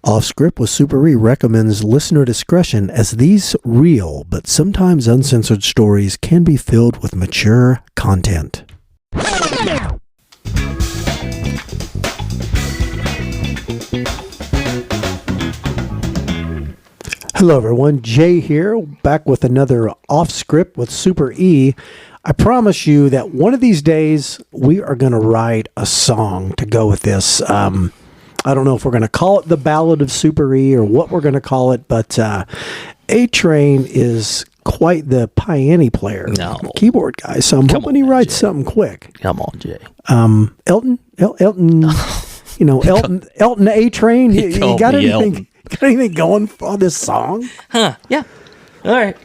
Off Script with Super E recommends listener discretion, as these real but sometimes uncensored stories can be filled with mature content. Hello everyone, Jay here, back with another Off Script with Super E. I promise you that one of these days we are going to write a song to go with this. I don't know if we're going to call it the Ballad of Super E or what we're going to call it, but A-Train is quite the piano player, keyboard guy, so I'm hoping he writes something quick. Come on, Jay. Elton, you know, Elton A-Train, you got anything? Got anything going for this song? Huh? Yeah. All right.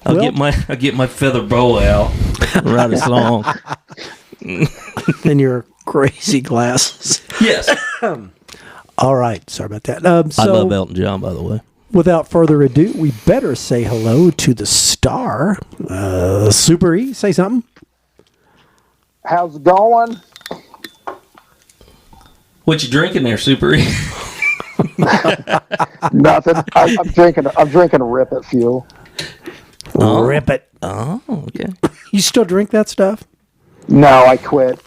I'll get my feather bow out. Write a song. And your crazy glasses. Yes. All right. Sorry about that. I love Elton John, by the way. Without further ado, we better say hello to the star, Super E. Say something. How's it going? What you drinking there, Super E? Nothing. I'm drinking a Rip It Fuel. Oh. Rip it. Oh, okay. You still drink that stuff? No, I quit.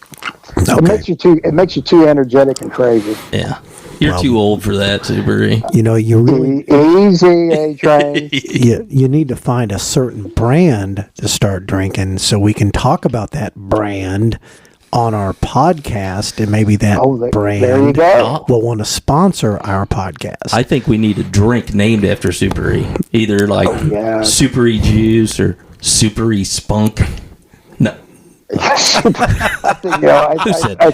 Okay. It makes you too energetic and crazy. Yeah. You're too old for that, Super E. You know, you really easy, A-Train. you need to find a certain brand to start drinking so we can talk about that brand on our podcast, and maybe that brand there you go. will want to sponsor our podcast. I think we need a drink named after Super E. Either like Super E Juice or Super E Spunk. No. I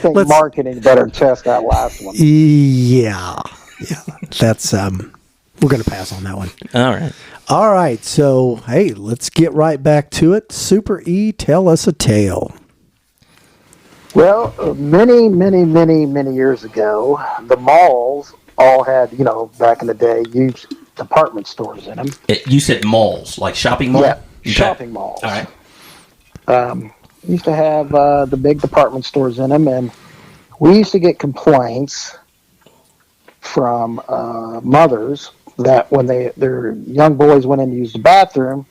think marketing better test that last one. Yeah. That's we're going to pass on that one. All right. So, hey, let's get right back to it. Super E, tell us a tale. Well, many years ago, the malls all had, back in the day, used department stores in them. You said malls, like shopping malls? Yeah, shopping malls. All right. Used to have the big department stores in them, and we used to get complaints from mothers that when their young boys went in to use the bathroom,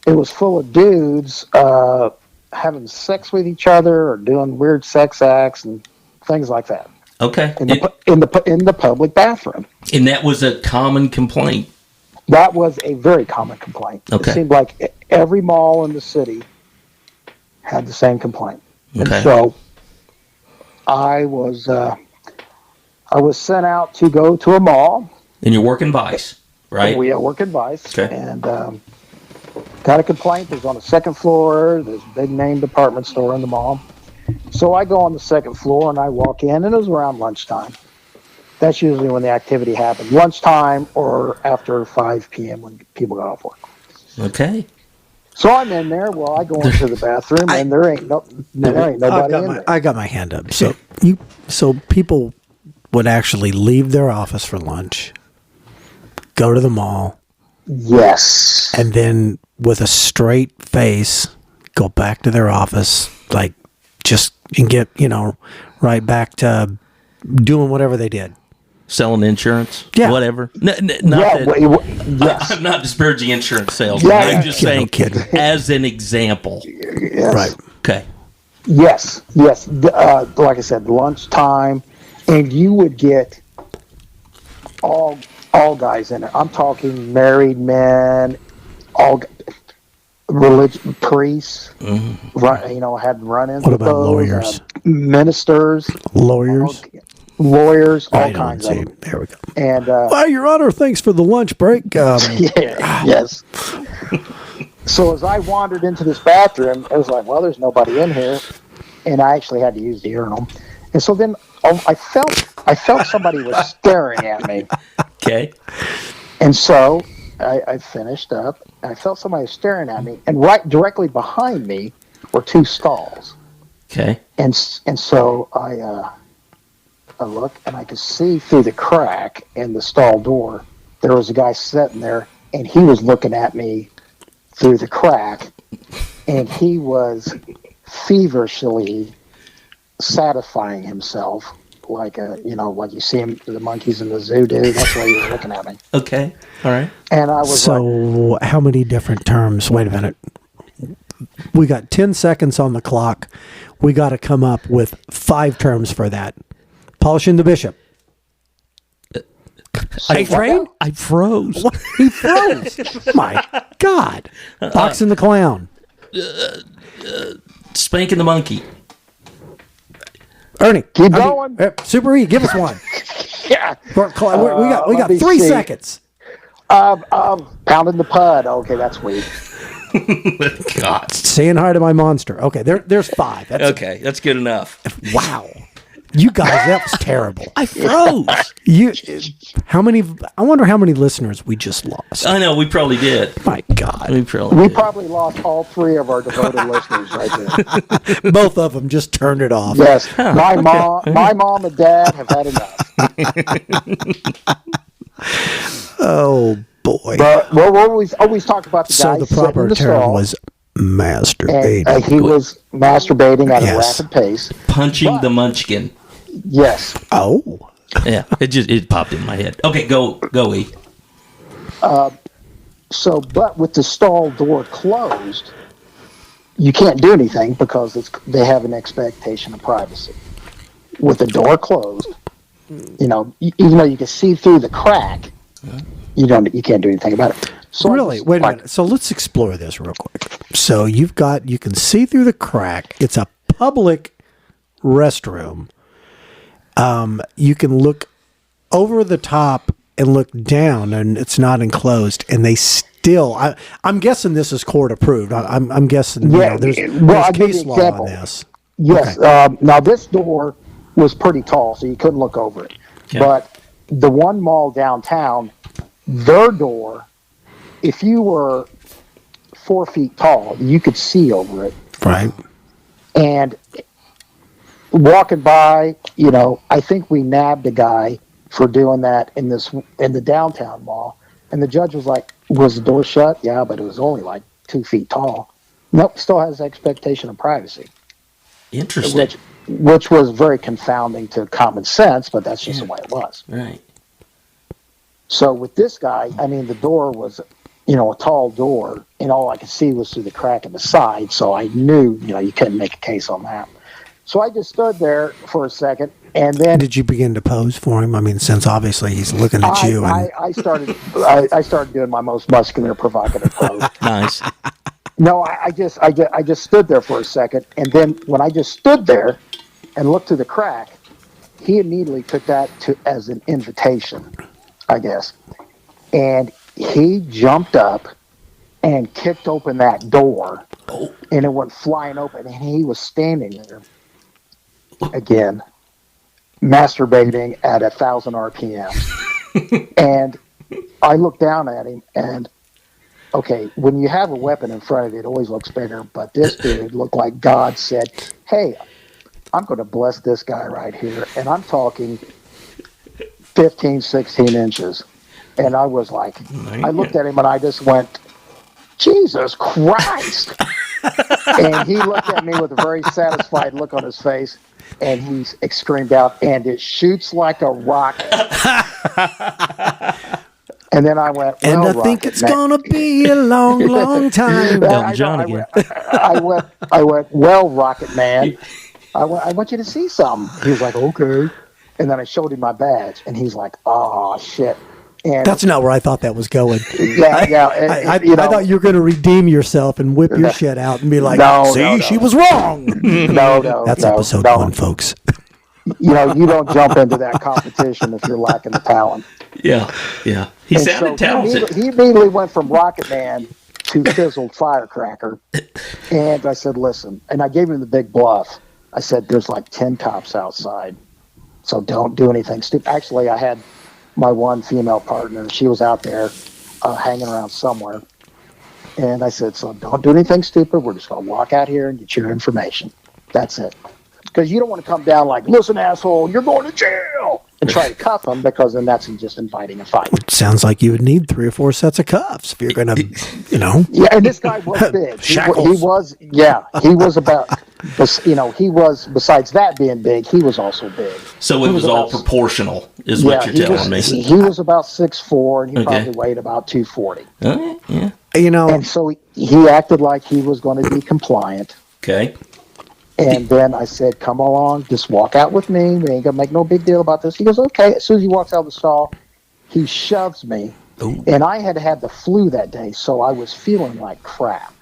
it was full of dudes having sex with each other or doing weird sex acts and things like that. Okay. In the public bathroom. And that was a common complaint. That was a very common complaint. Okay. It seemed like every mall in the city had the same complaint. Okay. And so I was sent out to go to a mall. And you're working Vice, right? We work at Vice. Okay. And got a complaint. It was on the second floor. There's a big name department store in the mall. So I go on the second floor and I walk in, and it was around lunchtime. That's usually when the activity happened. Lunchtime or after 5 p.m. when people got off work. Okay. So I'm in there. Well, I go into the bathroom, and there ain't nobody in there. I got my hand up. So people would actually leave their office for lunch, go to the mall. Yes. And then with a straight face, go back to their office, and get, right back to doing whatever they did. Selling insurance? Yeah. Whatever. Yes. I'm not disparaging insurance sales. Yeah, I'm just saying, kidding. as an example. Yes. Right. Okay. Yes. Like I said, lunchtime, and you would get all guys in it. I'm talking married men, all religious priests. Mm-hmm. Had run-ins. What with about those, lawyers? Ministers, Lawyers, all kinds of them. There we go. And Your Honor, thanks for the lunch break. yes. So as I wandered into this bathroom, it was like, well, there's nobody in here, and I actually had to use the urinal. And so then I felt somebody was staring at me. Okay. And so I finished up, and I felt somebody staring at me, and right directly behind me were two stalls. Okay. And so I look, and I could see through the crack in the stall door, there was a guy sitting there, and he was looking at me through the crack, and he was feverishly satisfying himself like you see him, the monkeys in the zoo do. That's why he was looking at me. Okay. All right. And I was So, how many different terms? Wait a minute. We got 10 seconds on the clock. We got to come up with 5 terms for that. Polishing the bishop. I froze. What? He froze. My God. Boxing the clown. Spanking the monkey. Ernie. Keep going. Super E, give us one. Yeah. We got 3 seconds. Pounding the pud. Okay, that's weak. God. Saying hi to my monster. Okay, there's 5. Okay, that's good enough. Wow. You guys, that was terrible. I froze. I wonder how many listeners we just lost. I know, we probably did. My God. We probably lost all 3 of our devoted listeners right there. Both of them just turned it off. Yes. My mom and dad have had enough. Oh, boy. But we'll always talk about the guy. So the proper term was masturbating. And, he was masturbating at a rapid pace. Punching the munchkin. Yes. Oh. Yeah, it popped in my head. Okay, go E. But with the stall door closed, you can't do anything because they have an expectation of privacy. With the door closed, even though you can see through the crack, you can't do anything about it. So really? Wait a minute. So let's explore this real quick. So you can see through the crack. It's a public restroom. You can look over the top and look down, and it's not enclosed. And they still, I'm guessing this is court approved. I'm guessing there's case law on this. Yes. Okay. Now this door was pretty tall, so you couldn't look over it. Yeah. But the one mall downtown, their door, if you were 4 feet tall, you could see over it. Right. And walking by, I think we nabbed a guy for doing that in the downtown mall. And the judge was like, was the door shut? Yeah, but it was only like 2 feet tall. Nope, still has expectation of privacy. Interesting. Which was very confounding to common sense, but that's just the way it was. Right. So with this guy, the door was, a tall door, and all I could see was through the crack in the side, so I knew, you couldn't make a case on that. So I just stood there for a second, and then... Did you begin to pose for him? Since obviously he's looking at you. I started doing my most muscular, provocative pose. Nice. No, I just stood there for a second, and then when I just stood there and looked through the crack, he immediately took that as an invitation, I guess. And he jumped up and kicked open that door, and it went flying open, and he was standing there again, masturbating at 1,000 RPMs. And I looked down at him, and okay, when you have a weapon in front of you, it always looks bigger, but this dude looked like God said, hey, I'm going to bless this guy right here. And I'm talking 15, 16 inches. And I was like, I looked at him and I just went, Jesus Christ. And he looked at me with a very satisfied look on his face. And he screamed out, and it shoots like a rocket. And then I went, well, and I think it's going to be a long, long time. John again. I went, well, Rocket Man, I want you to see something. He was like, okay. And then I showed him my badge, and he's like, oh, shit. And that's not where I thought that was going. Yeah. I thought you were going to redeem yourself and whip your shit out and be like, see, she was wrong. No. That's episode 1, folks. You don't jump into that competition if you're lacking the talent. Yeah. He sounded talented. He immediately went from Rocket Man to Fizzled Firecracker. And I said, listen, and I gave him the big bluff. I said, there's like 10 cops outside, so don't do anything stupid. Actually, I had my one female partner. She was out there hanging around somewhere. And I said, so don't do anything stupid. We're just going to walk out here and get your information. That's it. Because you don't want to come down like, listen, asshole, you're going to jail, and try to cuff him, because then that's just inviting a fight. Sounds like you would need 3 or 4 sets of cuffs if you're going to, Yeah, and this guy was big. He was about, But, he was, besides that being big, he was also big. So it was all proportional, is what you're telling me. He was about 6'4", and he probably weighed about 240. Okay, yeah. And so he acted like he was going to be compliant. Okay. And then I said, come along, just walk out with me. We ain't going to make no big deal about this. He goes, okay. As soon as he walks out of the stall, he shoves me. Ooh. And I had the flu that day, so I was feeling like crap.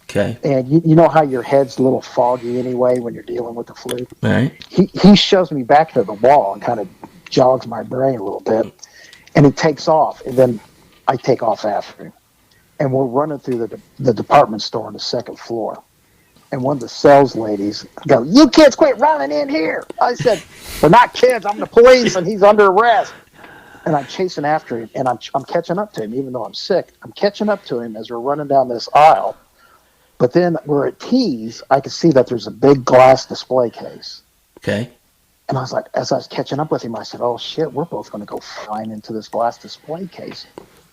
Okay. And you know how your head's a little foggy anyway when you're dealing with the flu? All right. He shoves me back to the wall and kind of jogs my brain a little bit. And he takes off, and then I take off after him. And we're running through the department store on the second floor. And one of the sales ladies go, "You kids quit running in here." I said, "We're not kids. I'm the police, and he's under arrest." And I'm chasing after him, and I'm catching up to him, even though I'm sick. I'm catching up to him as we're running down this aisle. But then we're at T's. I could see that there's a big glass display case. Okay. And I was like, as I was catching up with him, I said, "Oh shit, we're both going to go flying into this glass display case."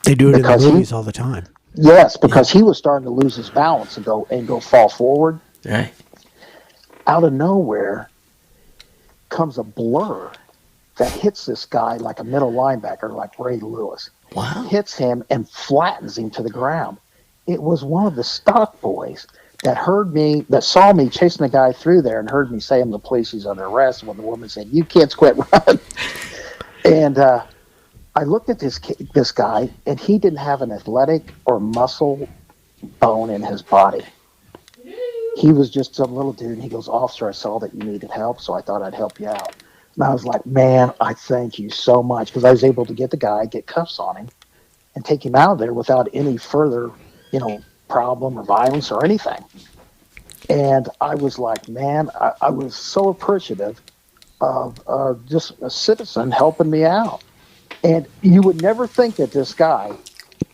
They do it in the movies all the time. Yes, because he was starting to lose his balance and go fall forward. Right. Out of nowhere comes a blur that hits this guy like a middle linebacker, like Ray Lewis. Wow. Hits him and flattens him to the ground. It was one of the stock boys that saw me chasing the guy through there and heard me say, "I'm the police, he's under arrest." When the woman said, "You kids quit running." And I looked at this guy, and he didn't have an athletic or muscle bone in his body. He was just some little dude, and he goes, "Officer, I saw that you needed help, so I thought I'd help you out." And I was like, "Man, I thank you so much," because I was able to get the guy, get cuffs on him, and take him out of there without any further, problem or violence or anything. And I was like, man, I was so appreciative of just a citizen helping me out. And you would never think that this guy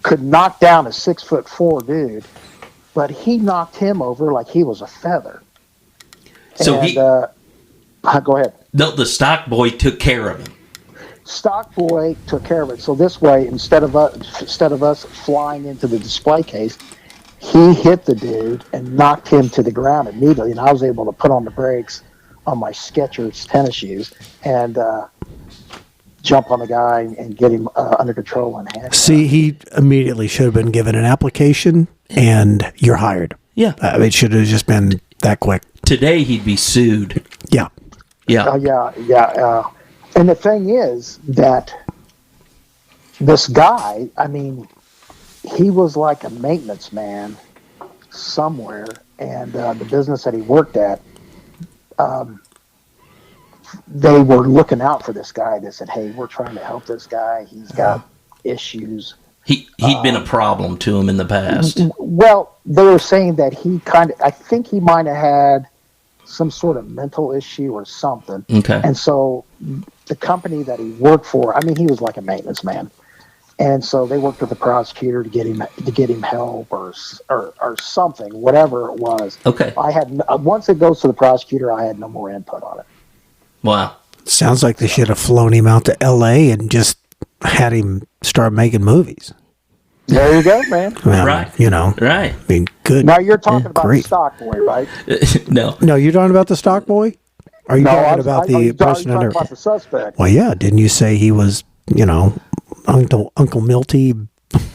could knock down a 6'4" dude, but he knocked him over like he was a feather. So go ahead. The stock boy took care of him. Stock boy took care of it. So this way, instead of us flying into the display case, he hit the dude and knocked him to the ground immediately. And I was able to put on the brakes on my Skechers tennis shoes and jump on the guy and get him under control and handcuffed. See, he immediately should have been given an application, and you're hired. Yeah. It should have just been that quick. Today he'd be sued. Yeah. Yeah. Yeah. And the thing is that this guy, he was like a maintenance man somewhere, and the business that he worked at, they were looking out for this guy. They said, "Hey, we're trying to help this guy. He's got issues." He'd been a problem to him in the past. Well, they were saying that I think he might have had some sort of mental issue or something. Okay. And so the company that he worked for, he was like a maintenance man. And so they worked with the prosecutor to get him help or something, whatever it was. Okay. Once it goes to the prosecutor, I had no more input on it. Wow. Sounds like they should have flown him out to L.A. and just had him start making movies. There you go, man. Right. Right. Good. Now you're talking about great. the stock boy, right? No. No, you're talking about the stock boy? Are you talking about the person under? About the suspect. Well, yeah. Didn't you say he was, Uncle Milty?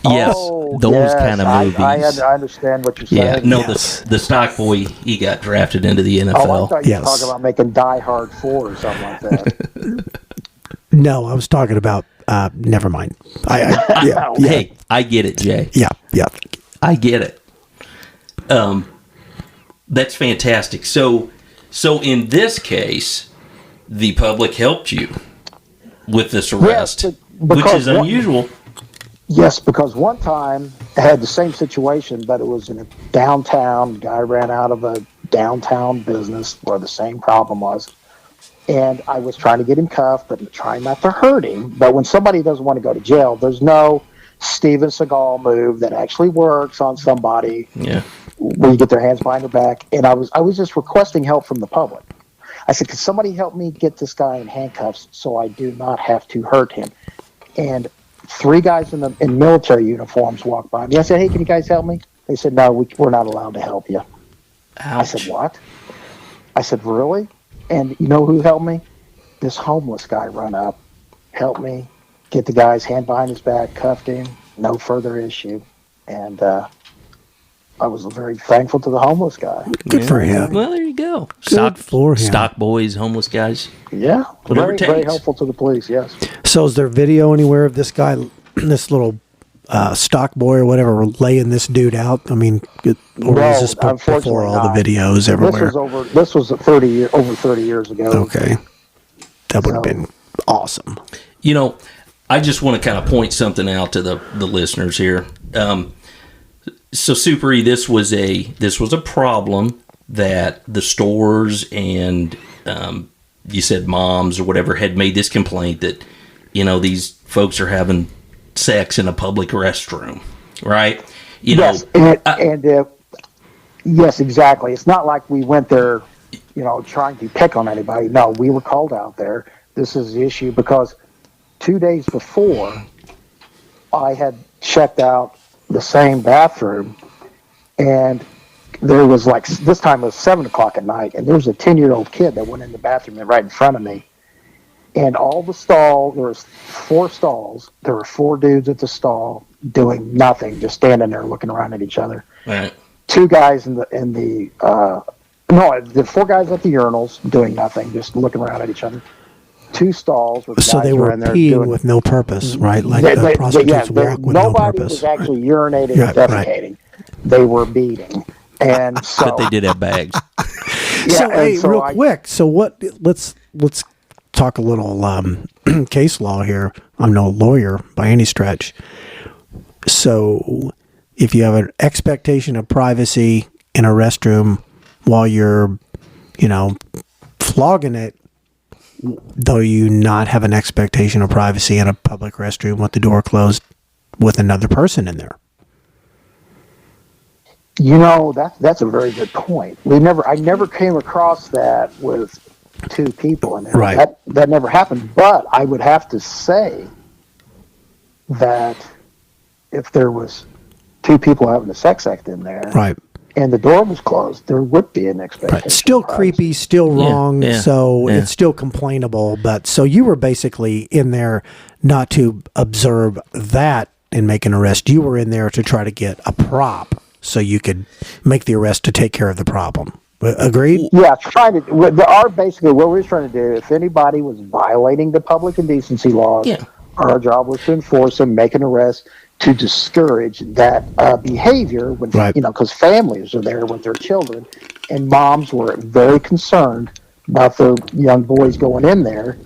Yes. Those yes, kind of movies. I understand what you're saying. Yeah. No, Yes. the stock boy, he got drafted into the NFL. Oh, I thought you were Yes. talking about making Die Hard 4 or something like that. No, I was talking about. Never mind. Yeah. Hey, I get it, Jay. Yeah. I get it. That's fantastic. So in this case, the public helped you with this arrest, Yes, which is unusual. Yes, because one time I had the same situation, but it was in a downtown. Guy ran out of a downtown business where the same problem was. And I was trying to get him cuffed, but trying not to hurt him. But when somebody doesn't want to go to jail, there's no Steven Seagal move that actually works on somebody. Yeah. Where you get their hands behind their back. And I was just requesting help from the public. I said, "Could somebody help me get this guy in handcuffs so I do not have to hurt him?" And 3 guys in military uniforms walked by me. I said, "Hey, can you guys help me?" They said, "No, we're not allowed to help you." Ouch. I said, "What?" I said, really? And you know who helped me? This homeless guy run up, helped me get the guy's hand behind his back, cuffed him, no further issue. And I was very thankful to the homeless guy. Good for him. Well, there you go. Good for him. Stock boys, homeless guys. Yeah, Whatever it very takes. helpful to the police, yes. So is there video anywhere of this guy, this little stock boy or whatever, laying this dude out? I mean, or is this before all the videos everywhere? This was over 30 years ago. Okay. That would have been awesome. You know, I just want to kind of point something out to the listeners here. So Super E, this was a problem that the stores and you said moms or whatever had made this complaint that, you know, these folks are having sex in a public restroom, right? Yes, exactly. It's not like we went there, you know, trying to pick on anybody. No, we were called out there. This is the issue because 2 days before, I had checked out the same bathroom, and there was this time it was 7 o'clock at night, and there was a 10-year-old kid that went in the bathroom right in front of me. And all the stalls, there was 4 stalls. There were 4 dudes at the stall doing nothing, just standing there looking around at each other. Right. 2 guys the 4 guys at the urinals doing nothing, just looking around at each other. 2 stalls where the So guys they were in there peeing with no purpose, right? Like the prostitutes walk with no nobody purpose. was actually urinating and defecating. Right. They were beating. And so, but they did have bags. Real quick. So what? Let's talk a little case law here. I'm no lawyer by any stretch. So if you have an expectation of privacy in a restroom while you're, you know, flogging it, though you not have an expectation of privacy in a public restroom with the door closed with another person in there? You know, that's a very good point. I never came across that with 2 people in there. Right. That never happened. But I would have to say that if there was 2 people having a sex act in there, right, and the door was closed, there would be an expectation. Right. Still creepy, still wrong, so it's still complainable. But so you were basically in there not to observe that and make an arrest. You were in there to try to get a prop so you could make the arrest to take care of the problem. Agreed? Yeah, basically what we're trying to do, if anybody was violating the public indecency laws, our job was to enforce them, make an arrest, to discourage that behavior when, you know, because families are there with their children, and moms were very concerned about their young boys going in there,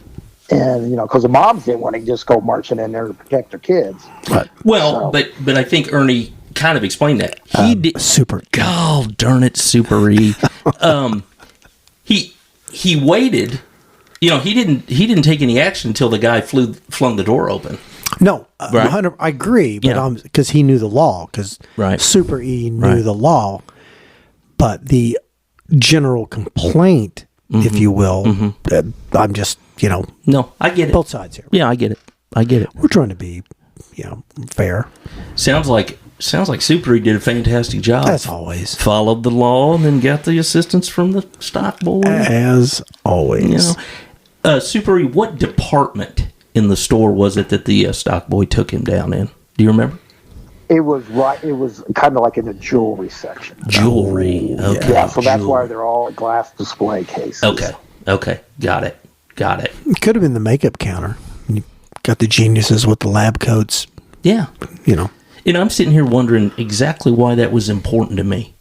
and, you know, because the moms didn't want to just go marching in there to protect their kids. Right. Well, but I think Ernie kind of explained that. He did. Super. God darn it, Super E. He waited. You know, he didn't take any action until the guy flung the door open. No, Right. 100, I agree, but because he knew the law, because Super E knew the law, but the general complaint, if you will, I'm just, you know, no, I get it. Both sides here. Yeah, I get it. We're trying to be, you know, fair. Sounds like Super E did a fantastic job. As always, followed the law and then got the assistance from the stock boy. As always, you know, Super E, what department in the store was it that the stock boy took him down in? Do you remember? It was kind of like in the jewelry section. Jewelry. Okay. Yeah, so that's why they're all glass display cases. Okay. Got it. It could have been the makeup counter. You got the geniuses with the lab coats. Yeah. You know. And I'm sitting here wondering exactly why that was important to me.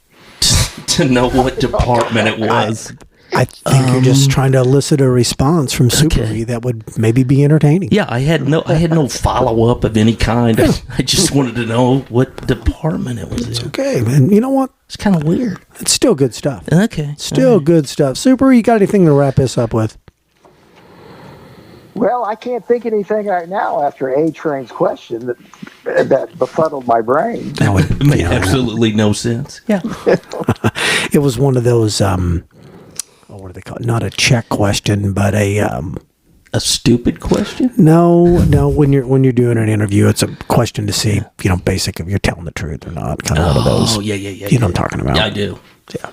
To know what department it was. I think you're just trying to elicit a response from Super E that would maybe be entertaining. Yeah, I had no follow up of any kind. I just wanted to know what department it was in. Okay, man. You know what? It's kind of weird. It's still good stuff. Okay. Still good stuff. Super E, you got anything to wrap this up with? Well, I can't think of anything right now after A-Train's question that befuddled my brain. That would make absolutely no sense. Yeah. It was one of those, what do they call it? Not a check question, but a stupid question? No. When you're doing an interview, it's a question to see, you know, basic if you're telling the truth or not. Kind of one of those. Oh, yeah. You know what I'm talking about? Yeah, I do. Yeah.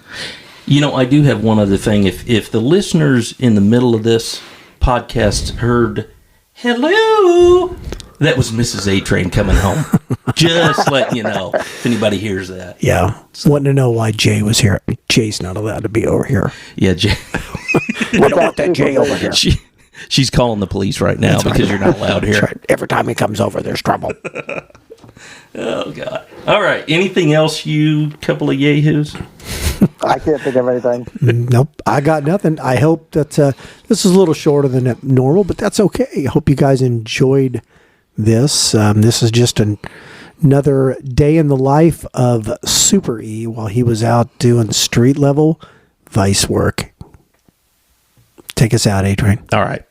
I do have one other thing. If the listeners in the middle of this podcast heard, hello, that was Mrs. A Train coming home. Just letting you know if anybody hears that. Yeah. Wanting to know why Jay was here. Jay's not allowed to be over here. Yeah, Jay. We don't want that Jay over here. She's calling the police right now because you're not allowed here. That's right. Every time he comes over, there's trouble. Oh, God. All right. Anything else, you couple of yahoos? I can't think of anything. Nope. I got nothing. I hope that this is a little shorter than normal, but that's okay. I hope you guys enjoyed this. This is just another day in the life of Super E while he was out doing street level vice work. Take us out, A-Train. All right.